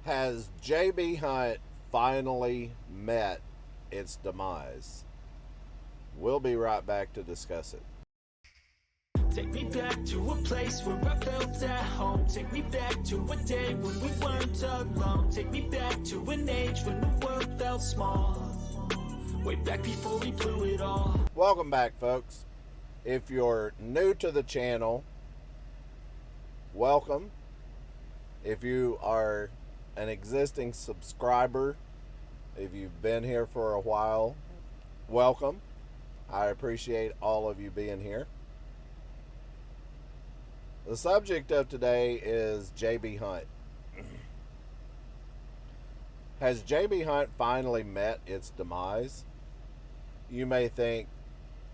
Has J.B. Hunt finally met its demise? We'll be right back to discuss it. Take me back to a place where I felt at home. Take me back to a day when we weren't alone. Take me back to an age when the world felt small. Way back before we blew it all. Welcome back, folks. If you're new to the channel, welcome. If you are an existing subscriber, if you've been here for a while, welcome. I appreciate all of you being here. The subject of today is J.B. Hunt. Has J.B. Hunt finally met its demise? You may think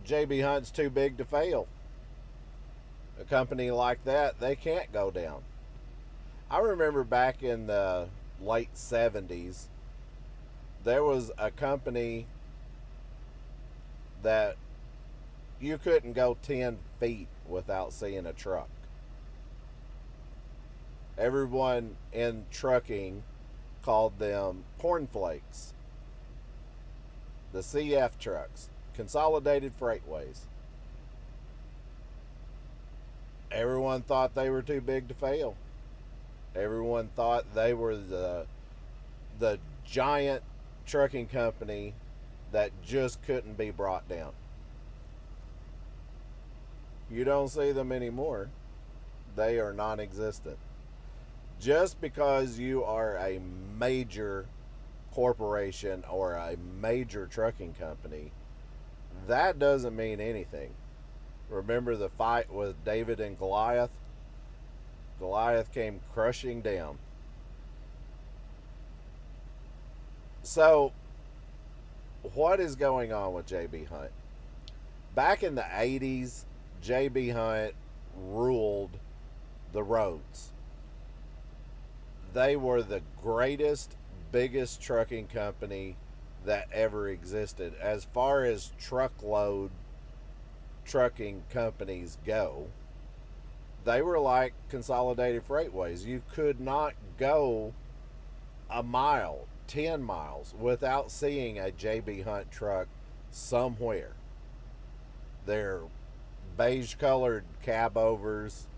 J.B. Hunt's too big to fail. A company like that, they can't go down. I remember back in the late 70s, there was a company that you couldn't go 10 feet without seeing a truck. Everyone in trucking called them cornflakes. The CF trucks, Consolidated Freightways. Everyone thought they were too big to fail. Everyone thought they were the giant trucking company that just couldn't be brought down. You don't see them anymore. They are non-existent. Just because you are a major corporation or a major trucking company, that doesn't mean anything. Remember the fight with David and Goliath? Goliath came crushing down. So, what is going on with J.B. Hunt? Back in the 80s, J.B. Hunt ruled the roads. They were the greatest, biggest trucking company that ever existed. As far as truckload trucking companies go, they were like Consolidated Freightways. You could not go a mile, 10 miles, without seeing a J.B. Hunt truck somewhere. Their beige colored cab overs,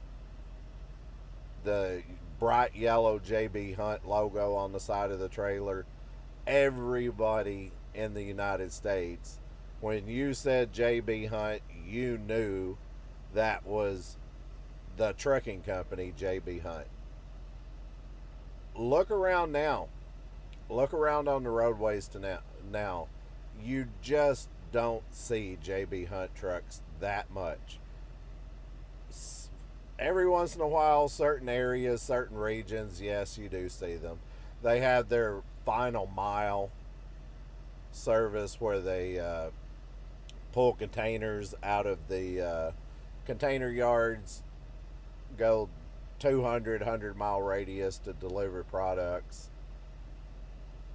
the bright yellow J.B. Hunt logo on the side of the trailer. Everybody in the United States, when you said J.B. Hunt, you knew that was the trucking company J.B. Hunt. Look around now. Look around on the roadways to now. You just don't see J.B. Hunt trucks that much. Every once in a while, certain areas, certain regions, yes, you do see them. They have their final mile service where they pull containers out of the container yards, go 100 mile radius to deliver products.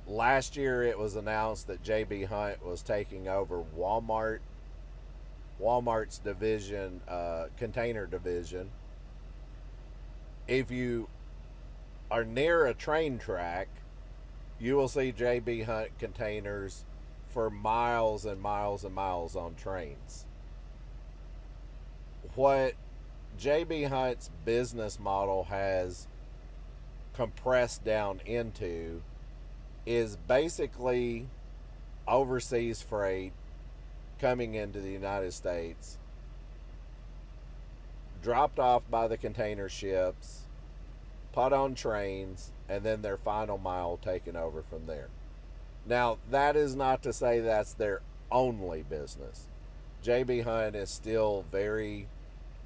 Last year it was announced that J.B. Hunt was taking over Walmart's division, container division. If you are near a train track, you will see J.B. Hunt containers for miles and miles and miles on trains. What J.B. Hunt's business model has compressed down into is basically overseas freight coming into the United States, dropped off by the container ships, put on trains, and then their final mile taken over from there. Now, that is not to say that's their only business. J.B. Hunt is still very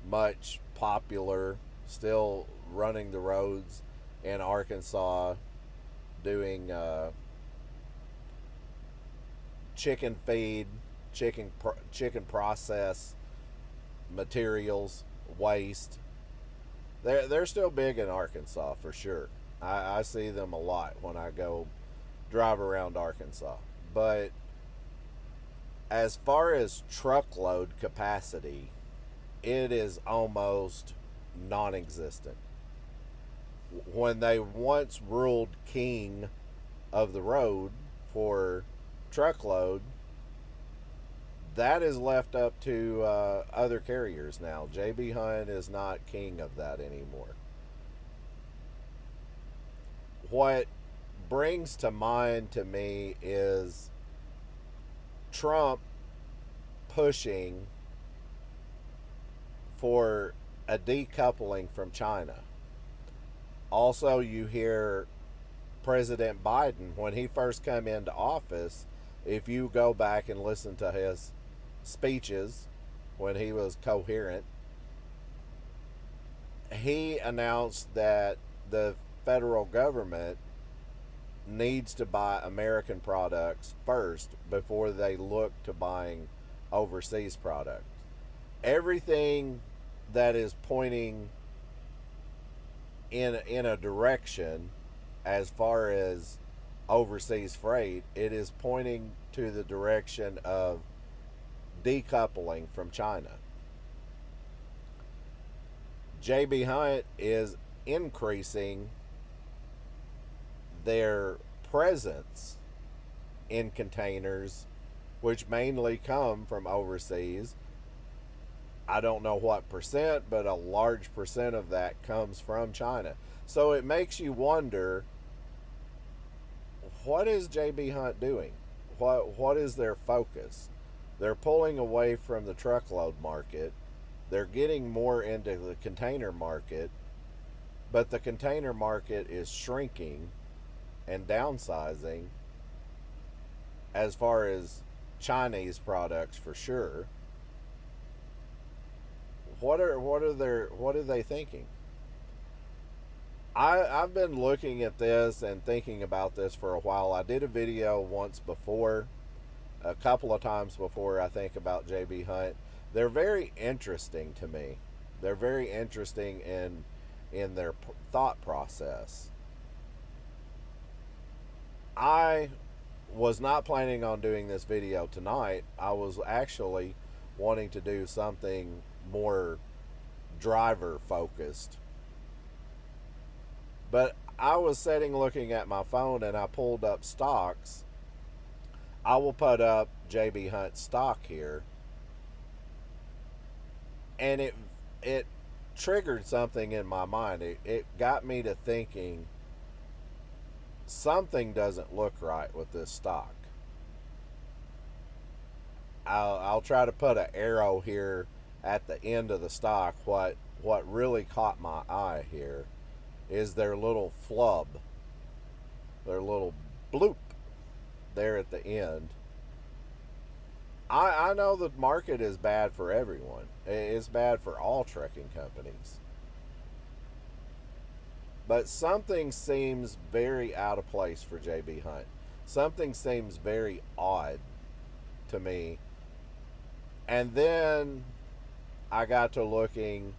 much popular, still running the roads in Arkansas, doing chicken feed, chicken process materials, waste. They're still big in Arkansas for sure. I see them a lot when I go drive around Arkansas. But as far as truckload capacity, it is almost non-existent. when they once ruled king of the road for truckload, that is left up to other carriers now. J.B. Hunt is not king of that anymore. What brings to mind to me is Trump pushing for a decoupling from China. Also, you hear President Biden, when he first came into office, if you go back and listen to his speeches when he was coherent, he announced that the federal government needs to buy American products first before they look to buying overseas products. Everything that is pointing in a direction as far as overseas freight, it is pointing to the direction of decoupling from China. J.B. Hunt is increasing their presence in containers, which mainly come from overseas. I don't know what percent, but a large percent of that comes from China. So it makes you wonder, what is J.B. Hunt doing? What is their focus? They're pulling away from the truckload market. They're getting more into the container market, but the container market is shrinking and downsizing as far as Chinese products for sure. What are they thinking? I've been looking at this and thinking about this for a while. I did a video once before, a couple of times before, I think, about J.B. Hunt. They're very interesting to me. They're very interesting in their thought process. I was not planning on doing this video tonight. I was actually wanting to do something more driver focused. But I was sitting looking at my phone and I pulled up stocks. I will put up J.B. Hunt stock here. And it triggered something in my mind. It got me to thinking, something doesn't look right with this stock. I'll try to put an arrow here at the end of the stock. What really caught my eye here is their little flub, their little bloop there at the end. I know the market is bad for everyone. It's bad for all trucking companies. But something seems very out of place for J.B. Hunt. Something seems very odd to me. And then I got to looking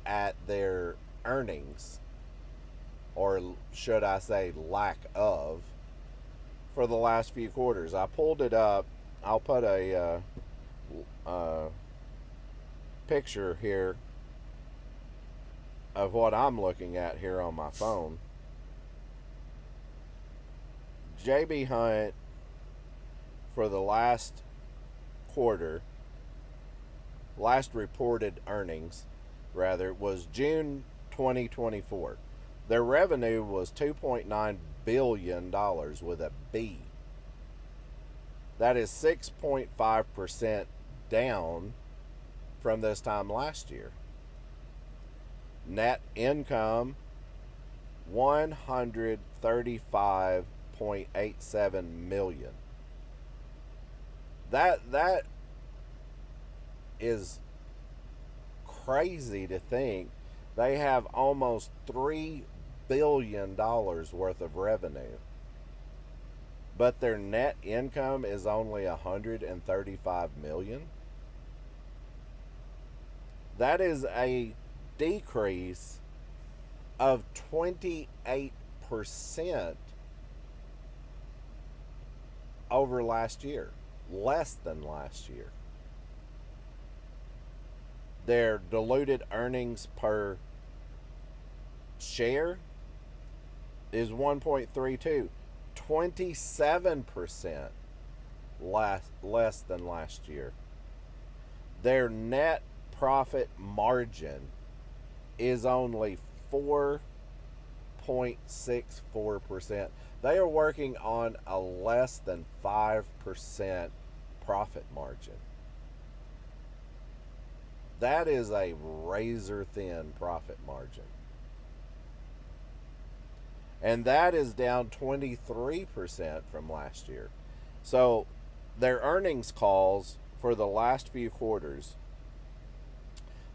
at their earnings, or should I say lack of, for the last few quarters. I pulled it up. I'll put a picture here of what I'm looking at here on my phone. J.B. Hunt, for the last quarter, last reported earnings, rather, was June 2024. Their revenue was $2.9 billion with a B. That is 6.5% down from this time last year. Net income, $135.87 million. That is crazy to think. They have almost $3 billion worth of revenue, but their net income is only $135 million. That is a decrease of 28% over last year, less than last year. Their diluted earnings per share is 1.32, 27% less than last year. Their net profit margin is only 4.64%. They are working on a less than 5% profit margin. That is a razor thin profit margin. And that is down 23% from last year. So their earnings calls for the last few quarters,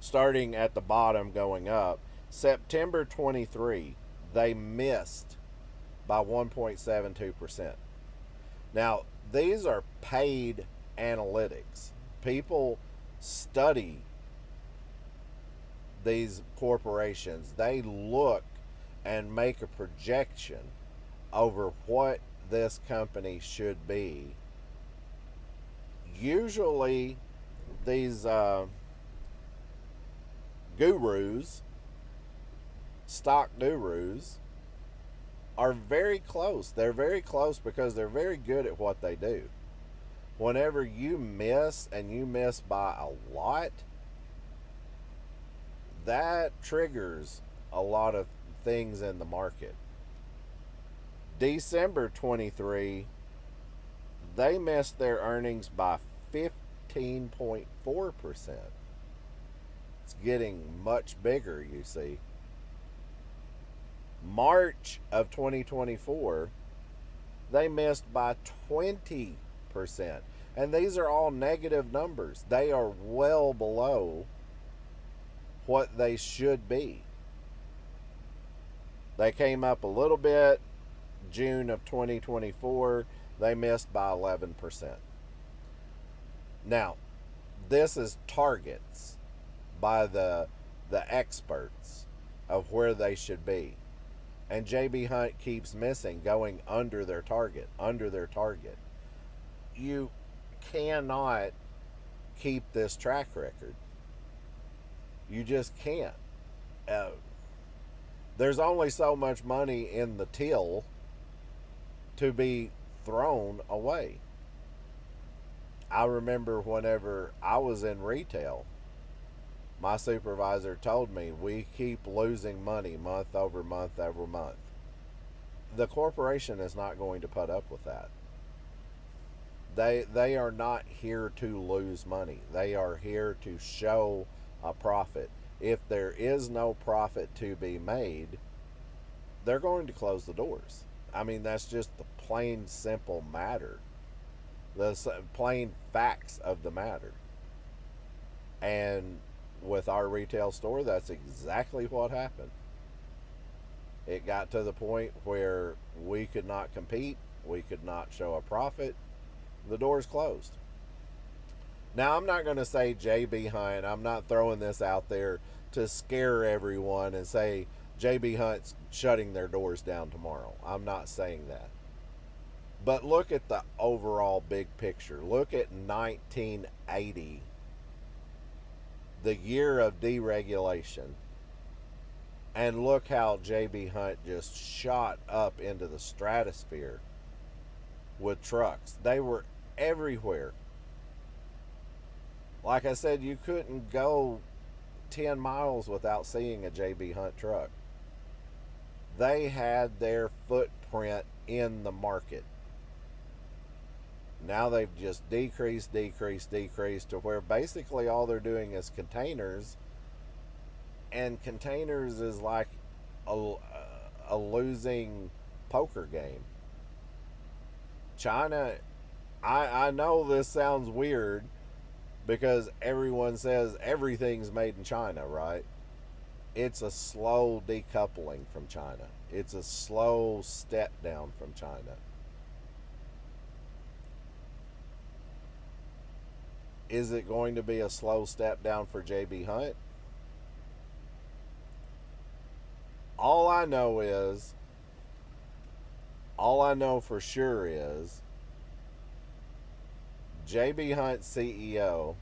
starting at the bottom going up, September 23, they missed by 1.72%. Now, these are paid analytics. People study these corporations. They look and make a projection over what this company should be. Usually, these gurus, stock gurus, are very close. They're very close because they're very good at what they do. Whenever you miss, and you miss by a lot, that triggers a lot of things in the market. December 23, they missed their earnings by 15.4%. It's getting much bigger, you see. March of 2024, they missed by 20%. And these are all negative numbers. They are well below what they should be. They came up a little bit. June of 2024, they missed by 11%. Now, this is targets by the experts of where they should be. And J.B. Hunt keeps missing, going under their target, You cannot keep this track record. You just can't. There's only so much money in the till to be thrown away. I remember whenever I was in retail, my supervisor told me we keep losing money month over month over month. The corporation is not going to put up with that. They are not here to lose money. They are here to show a profit. If there is no profit to be made, they're going to close the doors. I mean, that's just the plain simple matter. The plain facts of the matter. And with our retail store, that's exactly what happened. It got to the point where we could not compete, we could not show a profit, the doors closed. Now, I'm not going to say J.B. Hunt, I'm not throwing this out there to scare everyone and say J.B. Hunt's shutting their doors down tomorrow. I'm not saying that. But look at the overall big picture. Look at 1980, the year of deregulation, and look how J.B. Hunt just shot up into the stratosphere with trucks. They were everywhere. Like I said, you couldn't go 10 miles without seeing a J.B. Hunt truck. They had their footprint in the market. Now they've just decreased to where basically all they're doing is containers. And containers is like a losing poker game. China, I know this sounds weird because everyone says everything's made in China, right? It's a slow decoupling from China. It's a slow step down from China. Is it going to be a slow step down for J.B. Hunt? All I know for sure is J.B. Hunt CEO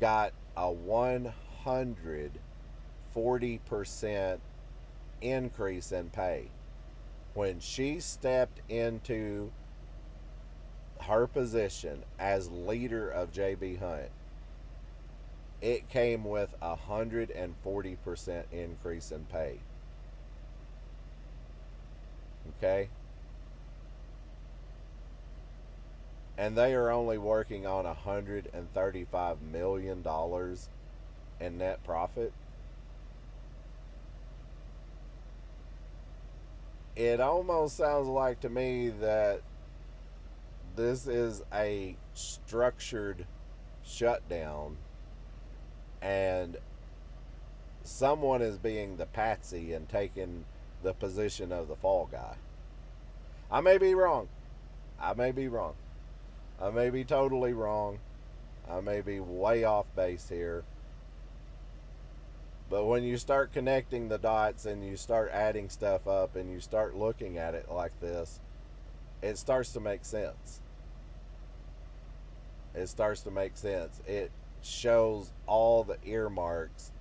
got a 140% increase in pay. When she stepped into her position as leader of J.B. Hunt, it came with 140% increase in pay. Okay? And they are only working on $135 million in net profit. It almost sounds like to me that this is a structured shutdown and someone is being the patsy and taking the position of the fall guy. I may be wrong. I may be wrong. I may be totally wrong. I may be way off base here. But when you start connecting the dots and you start adding stuff up and you start looking at it like this, it starts to make sense. It starts to make sense. It shows all the earmarks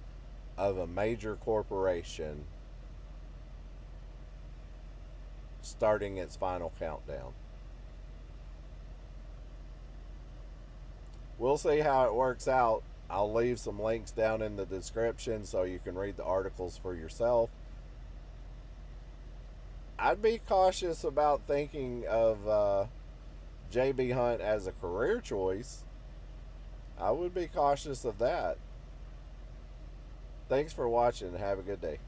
of a major corporation starting its final countdown. We'll see how it works out. I'll leave some links down in the description so you can read the articles for yourself. I'd be cautious about thinking of J.B. Hunt as a career choice. I would be cautious of that. Thanks for watching and have a good day.